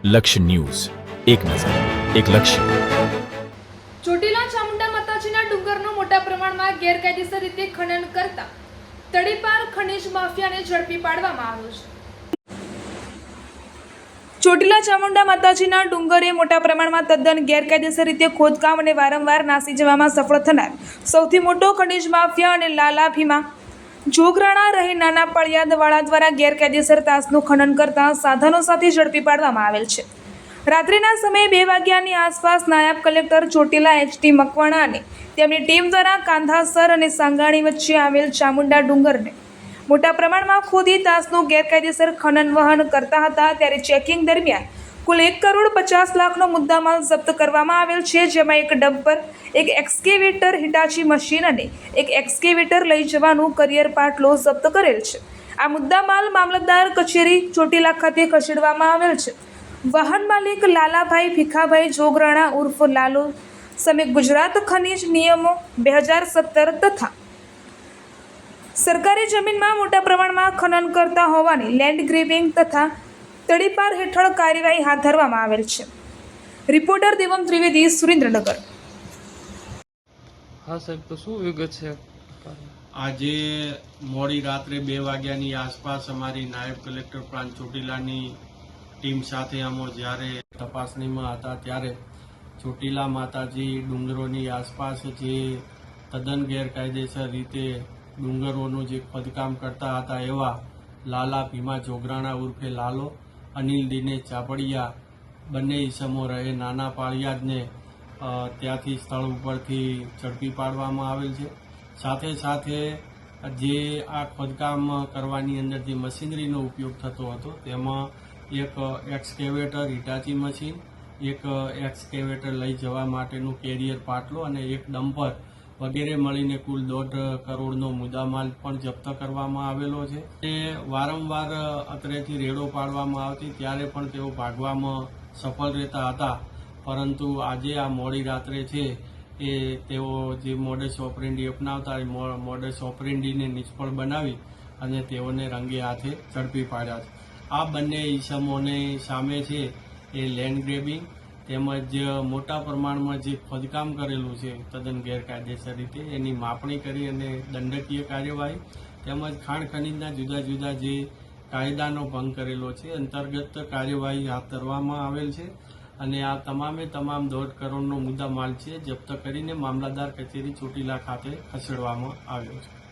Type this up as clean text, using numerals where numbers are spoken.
લક્ષ્ય ન્યૂઝ, એક નજર, એક લક્ષ્ય. ચોટીલા ચામુંડા માતાજીના ડુંગરનો મોટા પ્રમાણમાં ગેરકાયદેસર રીતે ખનન કરતા તડીપાર ખનીજ માફિયાને ઝડપી પાડવામાં આવ્યો છે. ચોટીલા ચામુંડા માતાજીના ડુંગરે મોટા પ્રમાણમાં તદ્દન ગેરકાયદેસર રીતે ખોદકામ અને વારંવાર નાસી જવામાં સફળ થનાર સૌથી મોટો ખનીજ માફિયા અને લાલા ભીમા જોગરાણા રહે નાના પાળિયાદવાળા દ્વારા ગેરકાયદેસર તાસનું ખનન કરતા સાધનો સાથે ઝડપી પાડવામાં આવેલ છે. રાત્રિના સમયે 2 વાગ્યાની આસપાસ નાયબ કલેક્ટર ચોટીલા HT મકવાણા અને તેમની ટીમ દ્વારા કાંધાસર અને સાંગાણી વચ્ચે આવેલ ચામુંડા ડુંગરને મોટા પ્રમાણમાં ખોદી તાસનું ગેરકાયદેસર ખનન વહન કરતા હતા. ત્યારે ચેકિંગ દરમિયાન કુલ 1,50,00,000નો મુદ્દામાલ જપ્ત કરવામાં આવેલ છે, જેમાં એક ડમ્પર, એક એક્સકેવેટર, હિટાચી મશીન અને એક એક્સકેવેટર લઈ જવાનું કરિયર પાટલો જપ્ત કરેલ છે. આ મુદ્દામાલ મામલતદાર કચેરી ચોટીલા ખાતે ખસેડવામાં આવેલ છે. વાહન માલિક લાલાભાઈ ભીખાભાઈ જોગરાણા ઉર્ફ લાલુ સામે ગુજરાત ખનીજ નિયમો 2017 તથા સરકારી જમીનમાં મોટા પ્રમાણમાં ખનન કરતા હોવાની લેન્ડ ગ્રેબિંગ તથા તડીપાર હેઠળ કાર્યવાહી હાથ ધરવામાં આવેલ છે. રિપોર્ટર દેવમ ત્રિવેદી, સુરેન્દ્રનગર. હા સાહેબ, તો શું વિગત છે? આજે મોડી રાત્રે 2 વાગ્યાની આસપાસ અમારી નાયબ કલેક્ટર પ્રાંત ચોટીલાની ટીમ સાથે અમે જ્યારે તપાસણીમાં હતા ત્યારે ચોટીલા માતાજી ડુંગરોની આસપાસ જે તદ્દન ગેરકાયદેસર રીતે ડુંગરોનું જે ખોદકામ કરતા હતા એવા લાલા ભીમા જોગરાણા ઉર્ફે લાલો, અનિલ દિનેશ ચાપડિયા, બંને ઈસમો રહે નાના પાળિયાદને ત્યાંથી સ્થળ ઉપરથી ઝડપી પાડવામાં આવેલ છે. સાથે સાથે જે આ ખોદકામ કરવાની અંદર જે મશીનરીનો ઉપયોગ થતો હતો તેમાં એક એક્સકેવેટર, હિટાચી મશીન, એક એક્સકેવેટર લઈ જવા માટેનું કેરિયર પાટલો અને એક ડમ્પર વગેરે મળીને કુલ 1.5 કરોડનો મુદ્દામાલ પણ જપ્ત કરવામાં આવેલો છે. તે વારંવાર અત્રેથી રેડો પાડવામાં આવતી ત્યારે પણ તેઓ ભાગવામાં સફળ રહેતા હતા, પરંતુ આજે આ મોડી રાત્રે છે એ તેઓ જે મોડસ ઓપરેન્ડી અપનાવતા એ મોડસ ઓપરેન્ડીને નિષ્ફળ બનાવી અને તેઓને રંગે હાથે ઝડપી પાડ્યા છે. આ બંને ઈસમોને સામે છે એ લેન્ડ ગ્રેબિંગ તેમજ મોટા પ્રમાણમાં જે ખોદકામ કરેલું છે તદ્દન ગેરકાયદેસર રીતે એની માપણી કરી અને દંડકીય કાર્યવાહી તેમજ ખાણ ખનીજના જુદા જુદા જે કાયદાનો ભંગ કરેલો છે અંતર્ગત કાર્યવાહી હાથ ધરવામાં આવેલ છે અને આ તમામ 1.5 કરોડનો મુદ્દામાલ છે જપ્ત કરીને મામલતદાર કચેરી ચોટીલા ખાતે ખસેડવામાં આવ્યો છે.